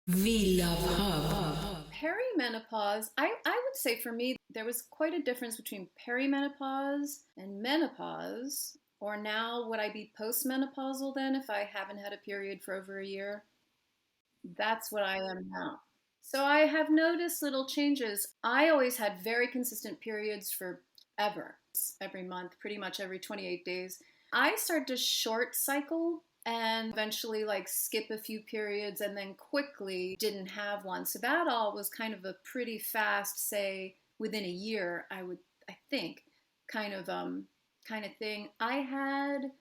We Love Hub. Perimenopause, I would say for me, there was quite a difference between perimenopause and menopause. Or now, would I be postmenopausal then if I haven't had a period for over a year? That's what I am now. So I have noticed little changes. I always had very consistent periods forever, every month, pretty much every 28 days. I started to short cycle and eventually like skip a few periods and then quickly didn't have one. So that all was kind of a pretty fast, say within a year, I think, kind of kind of thing. I had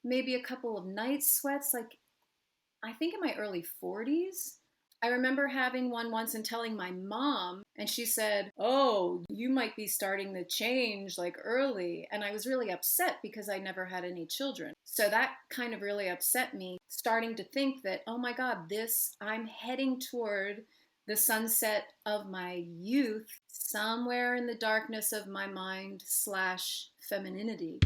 maybe a couple of night sweats like I think in my early 40s. I remember having one once and telling my mom, and she said, "Oh, you might be starting to change like early." And I was really upset because I never had any children. So that kind of really upset me, starting to think that, oh my God, I'm heading toward the sunset of my youth somewhere in the darkness of my mind slash femininity.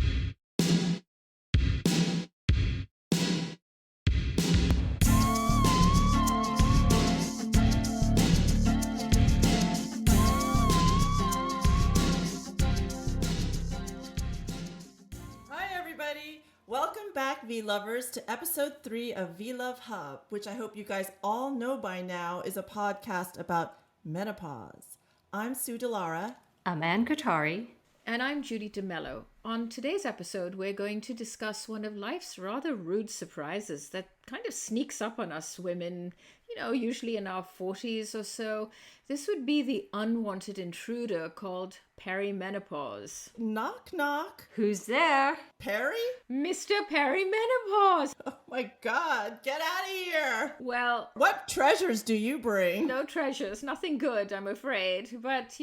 Hi, everybody. Welcome back, V lovers, to episode 3 of V Love Hub, which I hope you guys all know by now is a podcast about menopause. I'm Sue Delara. I'm Ann Katari. And I'm Judy DeMello. On today's episode, we're going to discuss one of life's rather rude surprises that kind of sneaks up on us women, usually in our 40s or so. This would be the unwanted intruder called perimenopause. Knock, knock. Who's there? Perry? Mr. Perimenopause! Oh my God, get out of here. Well, What treasures do you bring? no treasures, nothing good, I'm afraid. But,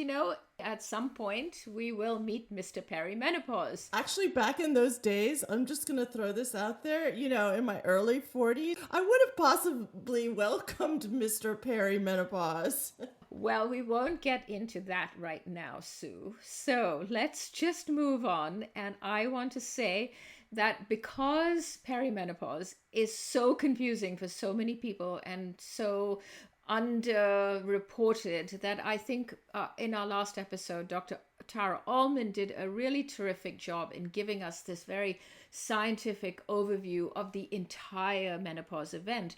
at some point, we will meet Mr. Perimenopause. Actually, back in those days, I'm just going to throw this out there, in my early 40s, I would have possibly welcomed Mr. Perimenopause. Well, we won't get into that right now, Sue. So let's just move on. And I want to say that because perimenopause is so confusing for so many people and so underreported, that I think in our last episode, Dr. Tara Allman did a really terrific job in giving us this very scientific overview of the entire menopause event.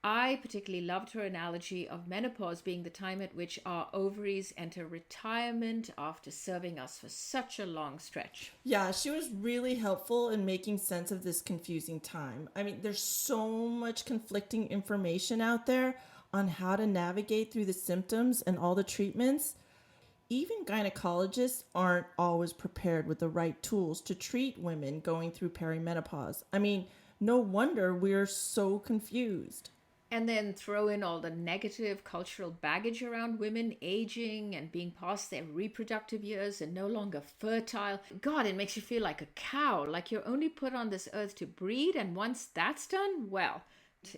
I particularly loved her analogy of menopause being the time at which our ovaries enter retirement after serving us for such a long stretch. Yeah, she was really helpful in making sense of this confusing time. I mean, there's so much conflicting information out there on how to navigate through the symptoms and all the treatments. Even gynecologists aren't always prepared with the right tools to treat women going through perimenopause. I mean, no wonder we're so confused. And then throw in all the negative cultural baggage around women aging and being past their reproductive years and no longer fertile. God, it makes you feel like a cow, like you're only put on this earth to breed, and once that's done, well,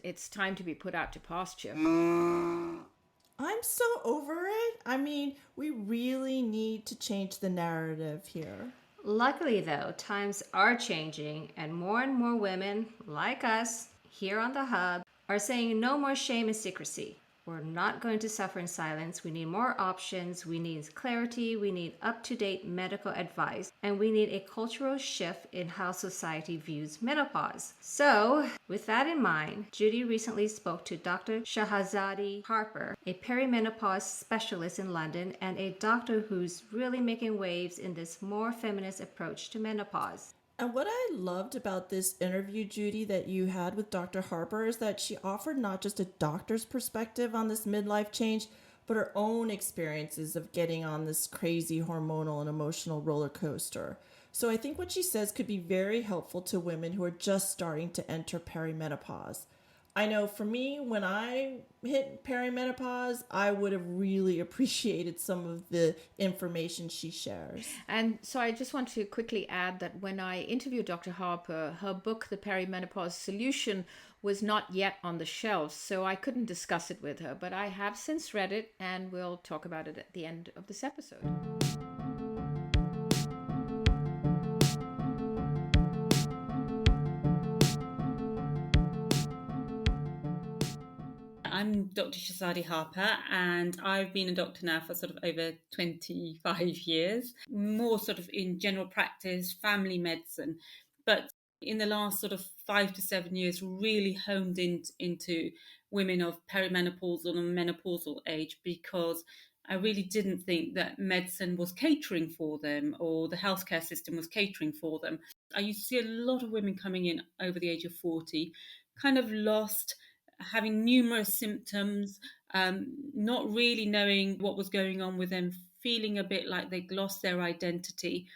it's time to be put out to pasture. I'm so over it. I mean, we really need to change the narrative here. Luckily, though, times are changing, and more women like us here on the Hub are saying no more shame and secrecy. We're not going to suffer in silence. We need more options. We need clarity. We need up-to-date medical advice. And we need a cultural shift in how society views menopause. So, with that in mind, Judy recently spoke to Dr. Shahzadi Harper, a perimenopause specialist in London and a doctor who's really making waves in this more feminist approach to menopause. And what I loved about this interview, Judy, that you had with Dr. Harper is that she offered not just a doctor's perspective on this midlife change, but her own experiences of getting on this crazy hormonal and emotional roller coaster. So I think what she says could be very helpful to women who are just starting to enter perimenopause. I know for me, when I hit perimenopause, I would have really appreciated some of the information she shares. And so I just want to quickly add that when I interviewed Dr. Harper, her book, The Perimenopause Solution, was not yet on the shelves, so I couldn't discuss it with her. But I have since read it, and we'll talk about it at the end of this episode. I'm Dr. Shahzadi Harper, and I've been a doctor now for sort of over 25 years, more sort of in general practice, family medicine. But in the last sort of 5 to 7 years, really honed into women of perimenopausal and menopausal age, because I really didn't think that medicine was catering for them or the healthcare system was catering for them. I used to see a lot of women coming in over the age of 40, kind of lost, having numerous symptoms, not really knowing what was going on with them, feeling a bit like they'd lost their identity.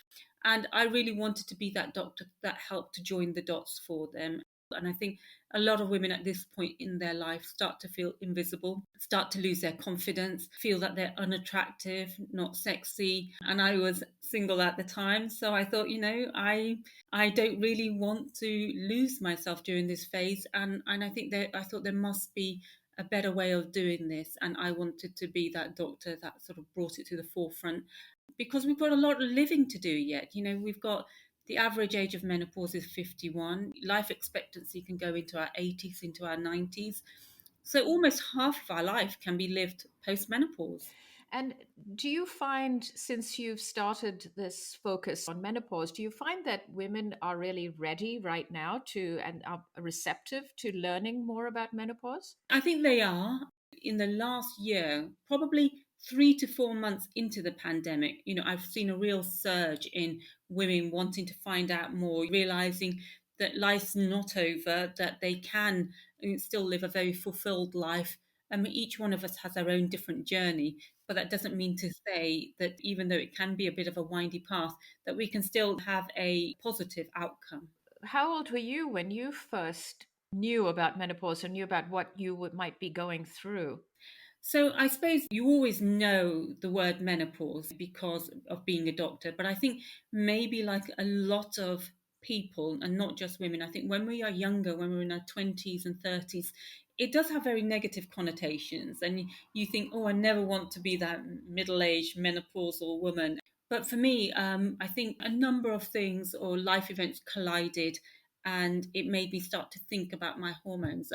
And I really wanted to be that doctor that helped to join the dots for them. And I think a lot of women at this point in their life start to feel invisible, start to lose their confidence, feel that they're unattractive, not sexy. And I was single at the time. So I thought, I don't really want to lose myself during this phase. And I thought there must be a better way of doing this. And I wanted to be that doctor that sort of brought it to the forefront, because we've got a lot of living to do yet. We've got the average age of menopause is 51. Life expectancy can go into our 80s, into our 90s. So almost half of our life can be lived post-menopause. And do you find, since you've started this focus on menopause, do you find that women are really ready right now to and are receptive to learning more about menopause? I think they are. In the last year, probably 3 to 4 months into the pandemic, I've seen a real surge in women wanting to find out more, realizing that life's not over, that they can still live a very fulfilled life. I mean, each one of us has our own different journey, but that doesn't mean to say that even though it can be a bit of a windy path, that we can still have a positive outcome. How old were you when you first knew about menopause or knew about what you might be going through? So I suppose you always know the word menopause because of being a doctor, but I think maybe like a lot of people, and not just women, I think when we are younger, when we're in our 20s and 30s, it does have very negative connotations. And you think, oh, I never want to be that middle-aged menopausal woman. But for me, I think a number of things or life events collided, and it made me start to think about my hormones.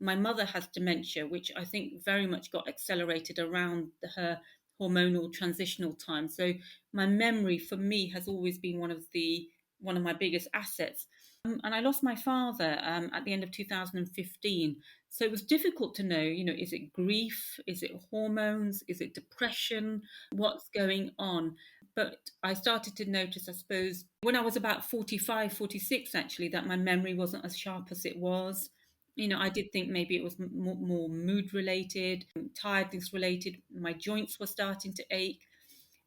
My mother has dementia, which I think very much got accelerated around her hormonal transitional time. So my memory, for me, has always been one of my biggest assets. And I lost my father at the end of 2015. So it was difficult to know, is it grief? Is it hormones? Is it depression? What's going on? But I started to notice, I suppose, when I was about 45, 46, actually, that my memory wasn't as sharp as it was. I did think maybe it was more mood related, tiredness related. My joints were starting to ache.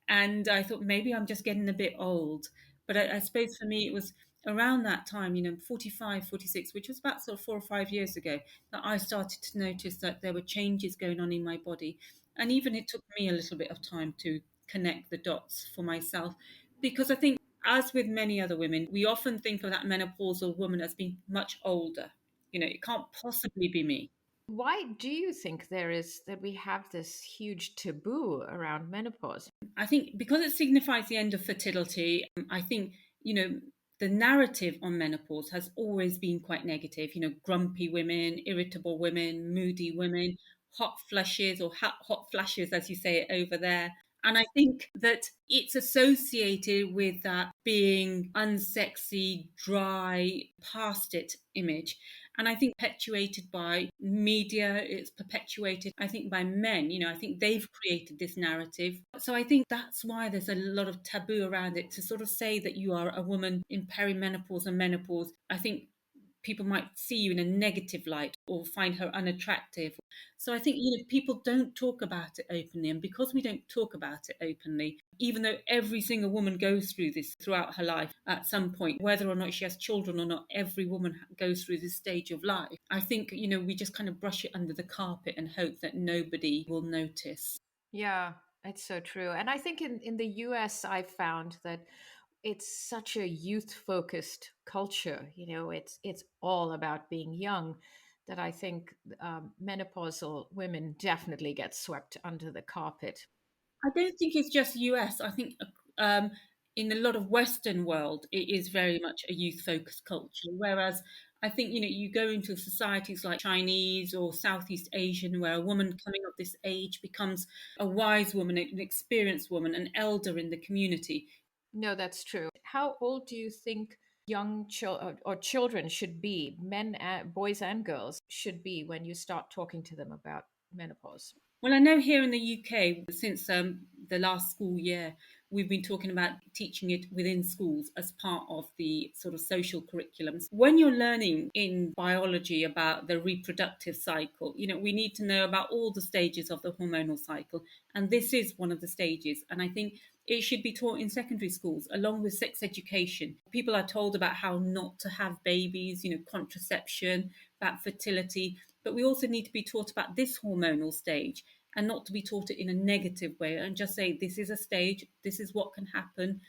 And I thought maybe I'm just getting a bit old. But I suppose for me, it was around that time, 45, 46, which was about sort of 4 or 5 years ago, that I started to notice that there were changes going on in my body. And even it took me a little bit of time to connect the dots for myself. Because I think, as with many other women, we often think of that menopausal woman as being much older. It can't possibly be me. Why do you think there is that we have this huge taboo around menopause? I think because it signifies the end of fertility, I think, the narrative on menopause has always been quite negative. Grumpy women, irritable women, moody women, hot flushes or hot flashes, as you say it over there. And I think that it's associated with that being unsexy, dry, past it image. And I think perpetuated by media, it's perpetuated, I think, by men. I think they've created this narrative. So I think that's why there's a lot of taboo around it, to sort of say that you are a woman in perimenopause and menopause. I think people might see you in a negative light or find her unattractive. So I think, people don't talk about it openly. And because we don't talk about it openly, even though every single woman goes through this throughout her life at some point, whether or not she has children or not, every woman goes through this stage of life. I think, we just kind of brush it under the carpet and hope that nobody will notice. Yeah, it's so true. And I think in the US, I've found that it's such a youth focused culture. It's all about being young, that I think menopausal women definitely get swept under the carpet. I don't think it's just US. I think in a lot of Western world, it is very much a youth-focused culture. Whereas I think, you go into societies like Chinese or Southeast Asian, where a woman coming of this age becomes a wise woman, an experienced woman, an elder in the community. No, that's true. How old do you think young or children should be, boys and girls should be when you start talking to them about menopause? Well, I know here in the UK, since the last school year, we've been talking about teaching it within schools as part of the sort of social curriculums. When you're learning in biology about the reproductive cycle, we need to know about all the stages of the hormonal cycle. And this is one of the stages. And I think it should be taught in secondary schools along with sex education. People are told about how not to have babies, contraception, about fertility. But we also need to be taught about this hormonal stage, and not to be taught it in a negative way, and just say, this is a stage, this is what can happen,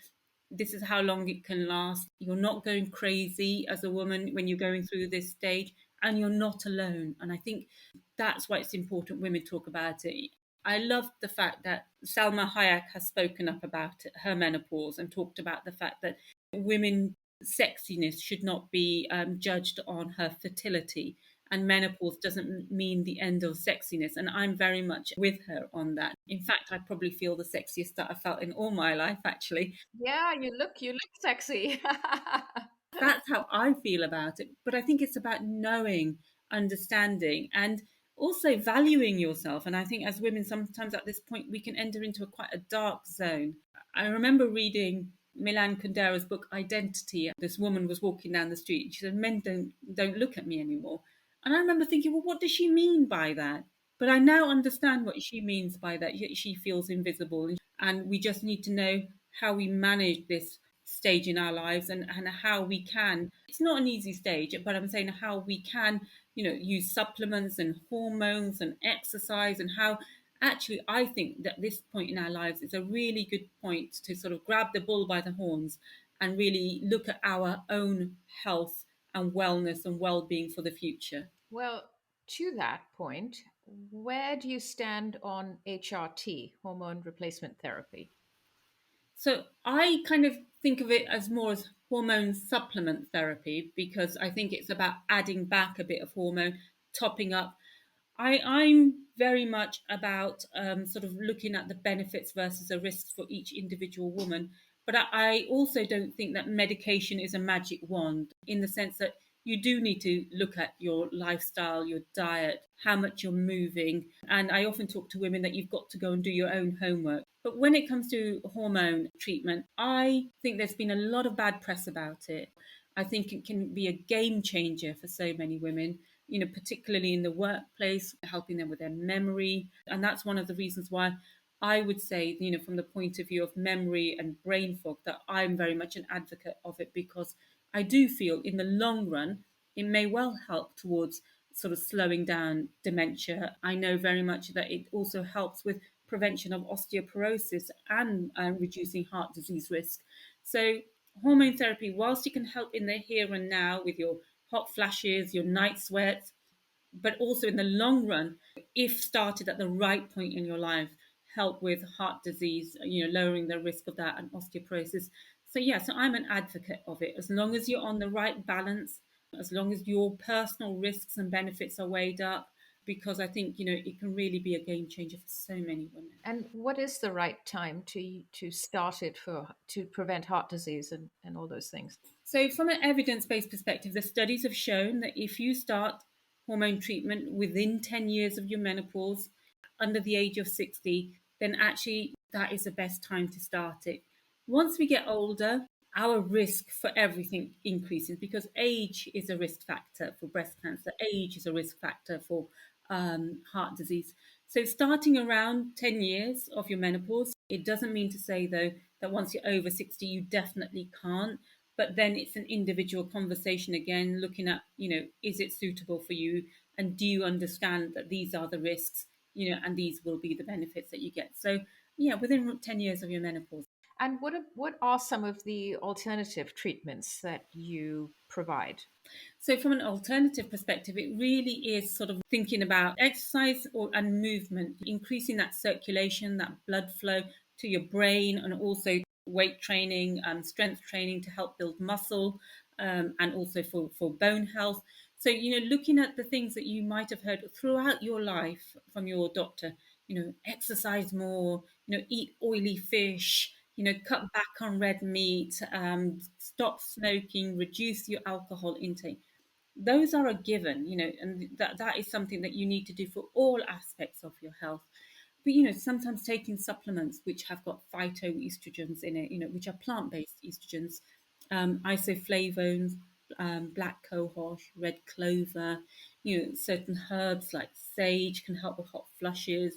this is how long it can last. You're not going crazy as a woman when you're going through this stage, and you're not alone. And I think that's why it's important women talk about it. I love the fact that Salma Hayek has spoken up about her menopause and talked about the fact that women sexiness should not be judged on her fertility, and menopause doesn't mean the end of sexiness. And I'm very much with her on that. In fact, I probably feel the sexiest that I felt in all my life, actually. Yeah, you look sexy. That's how I feel about it. But I think it's about knowing, understanding, and also valuing yourself. And I think as women, sometimes at this point, we can enter into quite a dark zone. I remember reading Milan Kundera's book Identity. This woman was walking down the street and she said, men don't look at me anymore. And I remember thinking, well, what does she mean by that? But I now understand what she means by that. She feels invisible. And we just need to know how we manage this stage in our lives, and how we can. It's not an easy stage, but I'm saying how we can, use supplements and hormones and exercise, and how actually I think that this point in our lives is a really good point to sort of grab the bull by the horns and really look at our own health and wellness and well-being for the future. Well, to that point, where do you stand on HRT, hormone replacement therapy? So I kind of think of it as more as hormone supplement therapy, because I think it's about adding back a bit of hormone, topping up. I'm very much about sort of looking at the benefits versus the risks for each individual woman. But I also don't think that medication is a magic wand, in the sense that you do need to look at your lifestyle, your diet, how much you're moving. And I often talk to women that you've got to go and do your own homework. But when it comes to hormone treatment, I think there's been a lot of bad press about it. I think it can be a game changer for so many women, particularly in the workplace, helping them with their memory. And that's one of the reasons why I would say, from the point of view of memory and brain fog, that I'm very much an advocate of it, because I do feel in the long run, it may well help towards sort of slowing down dementia. I know very much that it also helps with prevention of osteoporosis and reducing heart disease risk. So hormone therapy, whilst it can help in the here and now with your hot flashes, your night sweats, but also in the long run, if started at the right point in your life, help with heart disease, lowering the risk of that, and osteoporosis. So so I'm an advocate of it, as long as you're on the right balance, as long as your personal risks and benefits are weighed up, because I think, it can really be a game changer for so many women. And what is the right time to start it to prevent heart disease and all those things? So from an evidence-based perspective, the studies have shown that if you start hormone treatment within 10 years of your menopause, under the age of 60, then actually that is the best time to start it. Once we get older, our risk for everything increases, because age is a risk factor for breast cancer, age is a risk factor for heart disease. So starting around 10 years of your menopause, it doesn't mean to say, though, that once you're over 60, you definitely can't. But then it's an individual conversation again, looking at, is it suitable for you? And do you understand that these are the risks, and these will be the benefits that you get? So, within 10 years of your menopause. And what are some of the alternative treatments that you provide? So from an alternative perspective, it really is sort of thinking about exercise and movement, increasing that circulation, that blood flow to your brain, and also weight training and strength training to help build muscle. and also for bone health. So, looking at the things that you might have heard throughout your life from your doctor, exercise more, eat oily fish, cut back on red meat, stop smoking, reduce your alcohol intake. Those are a given, and that is something that you need to do for all aspects of your health. But sometimes taking supplements which have got phytoestrogens in it, which are plant-based estrogens, isoflavones, black cohosh, red clover, certain herbs like sage can help with hot flushes,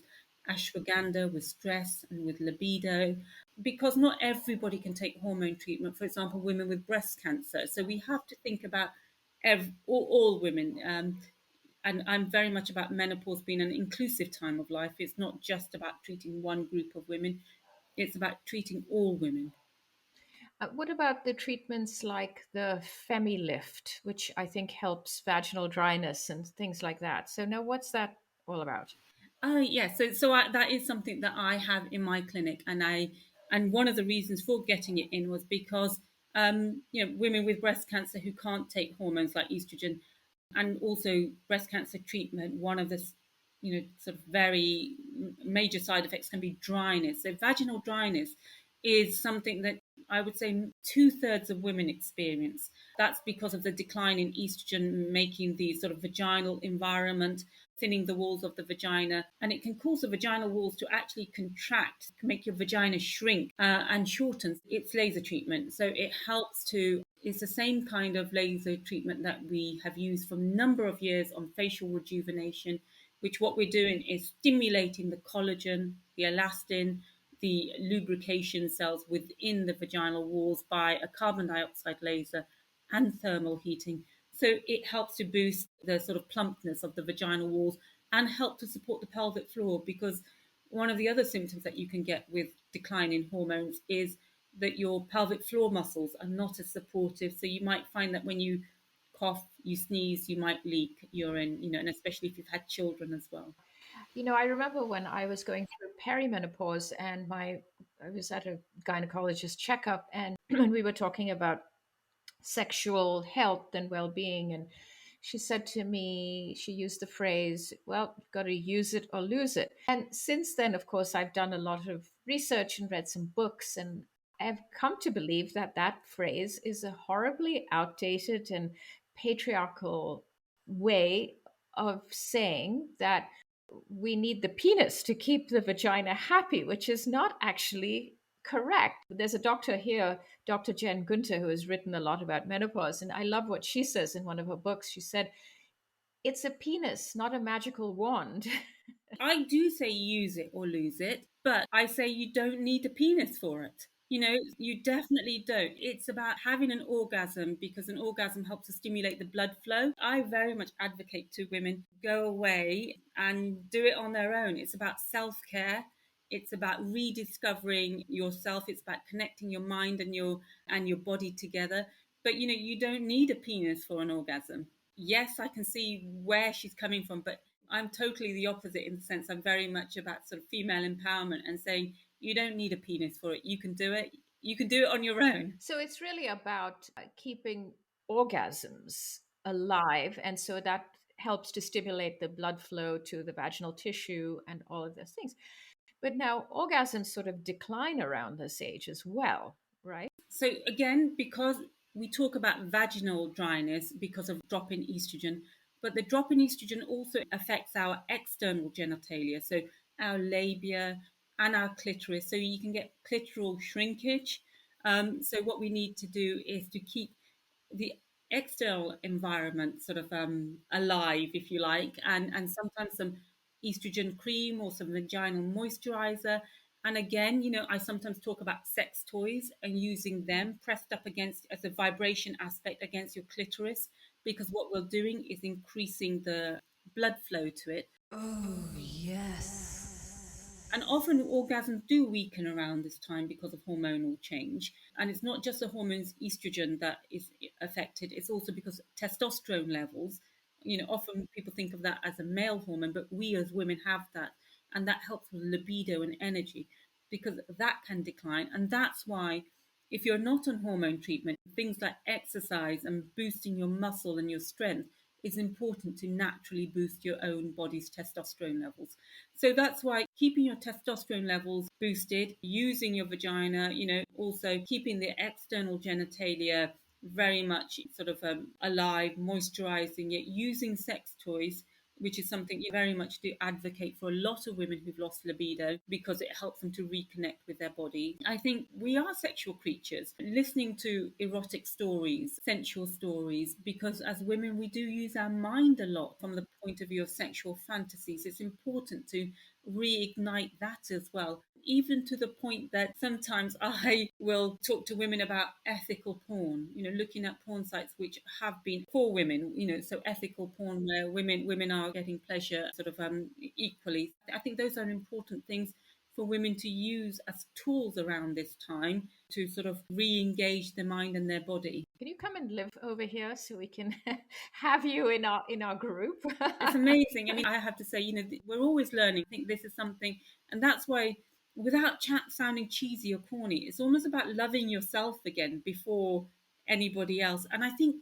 ashwagandha with stress and with libido, because not everybody can take hormone treatment. For example, women with breast cancer. So we have to think about all women. And I'm very much about menopause being an inclusive time of life. It's not just about treating one group of women, it's about treating all women. What about the treatments like the Fem Lift, which I think helps vaginal dryness and things like that? So now, what's that all about? Yeah, that is something that I have in my clinic, and one of the reasons for getting it in was because women with breast cancer who can't take hormones like estrogen, and also breast cancer treatment, one of the sort of very major side effects can be dryness. So vaginal dryness is something that I would say 2/3 of women experience. That's because of the decline in estrogen, making the sort of vaginal environment, thinning the walls of the vagina, and it can cause the vaginal walls to actually contract, can make your vagina shrink and shorten. It's laser treatment, so it helps to. It's the same kind of laser treatment that we have used for a number of years on facial rejuvenation, which what we're doing is stimulating the collagen, the elastin, the lubrication cells within the vaginal walls by a carbon dioxide laser and thermal heating. So it helps to boost the sort of plumpness of the vaginal walls and help to support the pelvic floor, because one of the other symptoms that you can get with decline in hormones is that your pelvic floor muscles are not as supportive. So you might find that when you cough, you sneeze, you might leak urine, and especially if you've had children as well. I remember when I was going through perimenopause and I was at a gynecologist checkup, and when we were talking about sexual health and well-being, and she said to me, she used the phrase, well, you've got to use it or lose it. And since then, of course, I've done a lot of research and read some books, and I've come to believe that that phrase is a horribly outdated and patriarchal way of saying that we need the penis to keep the vagina happy, which is not actually correct. There's a doctor here, Dr. Jen Gunther, who has written a lot about menopause, and I love what she says in one of her books. She said, it's a penis, not a magical wand. I do say use it or lose it, but I say you don't need a penis for it. You definitely don't. It's about having an orgasm, because an orgasm helps to stimulate the blood flow. I very much advocate to women go away and do it on their own. It's about self care. It's about rediscovering yourself. It's about connecting your mind and your body together. But you don't need a penis for an orgasm. Yes, I can see where she's coming from, but I'm totally the opposite, in the sense I'm very much about sort of female empowerment and saying you don't need a penis for it. You can do it. You can do it on your own. So it's really about keeping orgasms alive. And so that helps to stimulate the blood flow to the vaginal tissue and all of those things. But now orgasms sort of decline around this age as well, right? So again, because we talk about vaginal dryness because of drop in estrogen, but the drop in estrogen also affects our external genitalia, so our labia and our clitoris. So you can get clitoral shrinkage. So what we need to do is to keep the external environment sort of alive, if you like, and sometimes some estrogen cream or some vaginal moisturizer. And again, I sometimes talk about sex toys and using them pressed up against as a vibration aspect against your clitoris, because what we're doing is increasing the blood flow to it. Oh, yes. And often orgasms do weaken around this time because of hormonal change. And it's not just the hormones estrogen that is affected, it's also because testosterone levels, often people think of that as a male hormone, but we as women have that. And that helps with libido and energy, because that can decline. And that's why If you're not on hormone treatment, things like exercise and boosting your muscle and your strength is important to naturally boost your own body's testosterone levels. So that's why keeping your testosterone levels boosted, using your vagina, also keeping the external genitalia very much sort of alive, moisturizing it, using sex toys, which is something you very much do advocate for a lot of women who've lost libido because it helps them to reconnect with their body. I think we are sexual creatures. Listening to erotic stories, sensual stories, because as women we do use our mind a lot from the point of view of sexual fantasies. It's important to reignite that as well, even to the point that sometimes I will talk to women about ethical porn, looking at porn sites which have been for women, so ethical porn where women are getting pleasure sort of equally. I think those are important things for women to use as tools around this time to sort of re-engage their mind and their body. Can you come and live over here so we can have you in our group? It's amazing. I mean, I have to say, we're always learning. I think this is something, and that's why, without sounding cheesy or corny, it's almost about loving yourself again before anybody else. And I think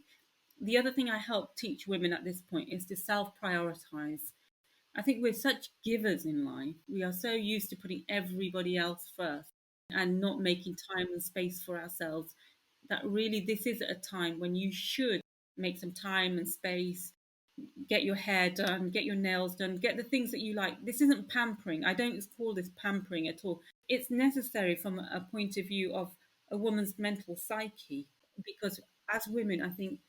the other thing I help teach women at this point is to self-prioritize. I think we're such givers in life. We are so used to putting everybody else first and not making time and space for ourselves, that really this is a time when you should make some time and space, get your hair done, get your nails done, get the things that you like. This isn't pampering. I don't call this pampering at all. It's necessary from a point of view of a woman's mental psyche, because as women, I think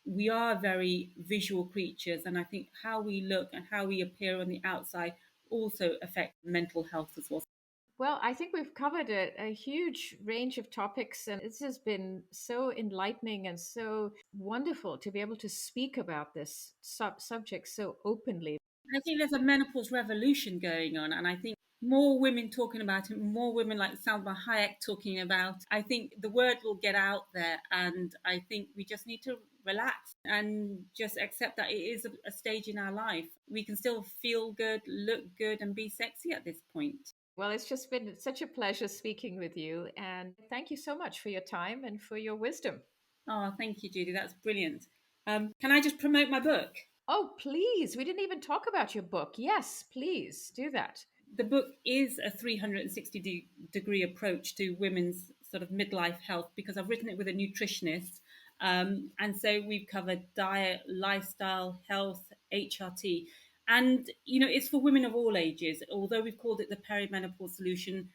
we are very visual creatures, and I think how we look and how we appear on the outside also affect mental health as well. Well, I think we've covered a huge range of topics, and it's just been so enlightening and so wonderful to be able to speak about this subject so openly. I think there's a menopause revolution going on, and I think more women talking about it, more women like Salma Hayek talking about. I think the word will get out there, and I think we just need to relax and just accept that it is a stage in our life. We can still feel good, look good, and be sexy at this point. Well, it's just been such a pleasure speaking with you, and thank you so much for your time and for your wisdom. Oh, thank you, Judy. That's brilliant. Can I just promote my book? Oh, please. We didn't even talk about your book. Yes, please do that. The book is a 360-degree approach to women's sort of midlife health, because I've written it with a nutritionist. And so we've covered diet, lifestyle, health, HRT. And, it's for women of all ages. Although we've called it the Perimenopause Solution,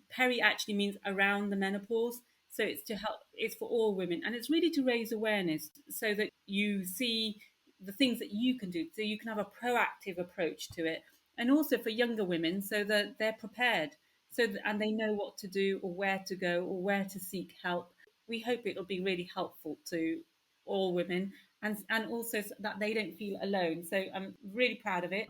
peri actually means around the menopause. So it's for all women. And it's really to raise awareness so that you see the things that you can do. So you can have a proactive approach to it. And also for younger women, so that they're prepared, and they know what to do or where to go or where to seek help. We hope it'll be really helpful to all women, and also so that they don't feel alone. So I'm really proud of it.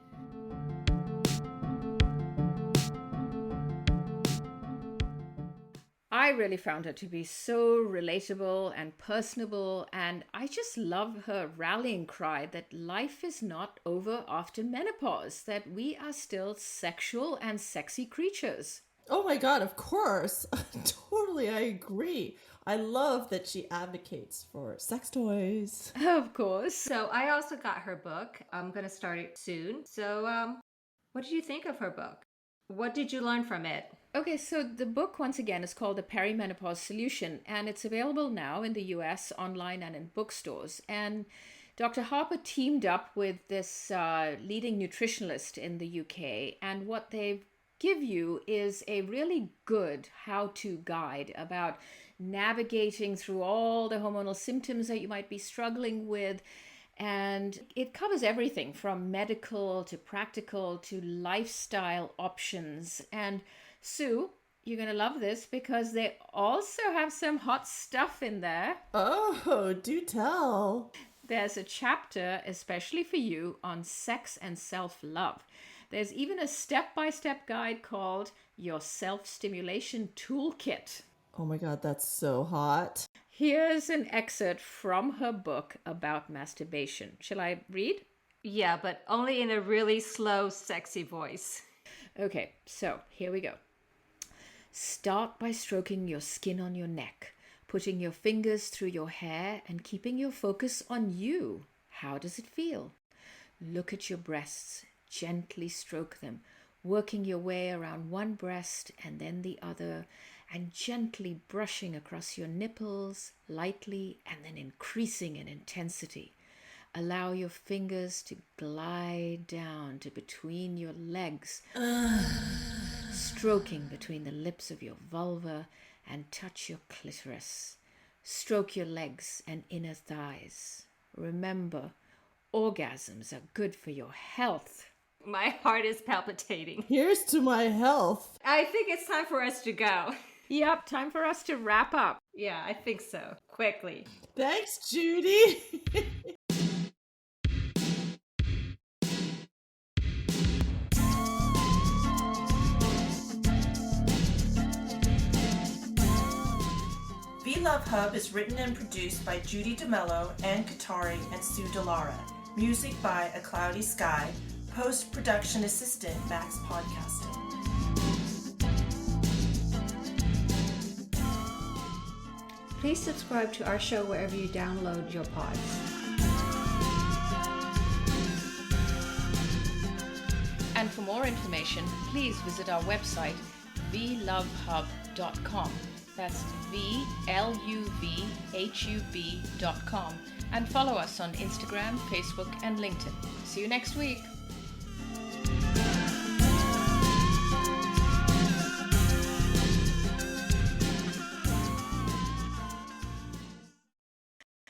I really found her to be so relatable and personable, and I just love her rallying cry that life is not over after menopause, that we are still sexual and sexy creatures. Oh my God, of course. Totally, I agree. I love that she advocates for sex toys. Of course. So I also got her book. I'm going to start it soon. So what did you think of her book? What did you learn from it? Okay, so the book, once again, is called The Perimenopause Solution, and it's available now in the US, online, and in bookstores. And Dr. Harper teamed up with this leading nutritionist in the UK, and what they give you is a really good how-to guide about navigating through all the hormonal symptoms that you might be struggling with. And it covers everything from medical to practical to lifestyle options. And Sue, you're going to love this because they also have some hot stuff in there. Oh, do tell. There's a chapter especially for you on sex and self-love. There's even a step-by-step guide called Your Self-Stimulation Toolkit. Oh my God, that's so hot. Here's an excerpt from her book about masturbation. Shall I read? Yeah, but only in a really slow, sexy voice. Okay, so here we go. Start by stroking your skin on your neck, putting your fingers through your hair and keeping your focus on you. How does it feel? Look at your breasts, gently stroke them, working your way around one breast and then the other, and gently brushing across your nipples, lightly and then increasing in intensity. Allow your fingers to glide down to between your legs, stroking between the lips of your vulva and touch your clitoris. Stroke your legs and inner thighs. Remember, orgasms are good for your health. My heart is palpitating. Here's to my health. I think it's time for us to go. Yep, time for us to wrap up. Yeah, I think so. Quickly. Thanks, Judy. Love Hub is written and produced by Judy DeMello, Ann Katari, and Sue Delara. Music by A Cloudy Sky. Post-production assistant, Max Podcasting. Please subscribe to our show wherever you download your pods. And for more information, please visit our website, vlovehub.com. That's VLUVHUB.com. And follow us on Instagram, Facebook, and LinkedIn. See you next week.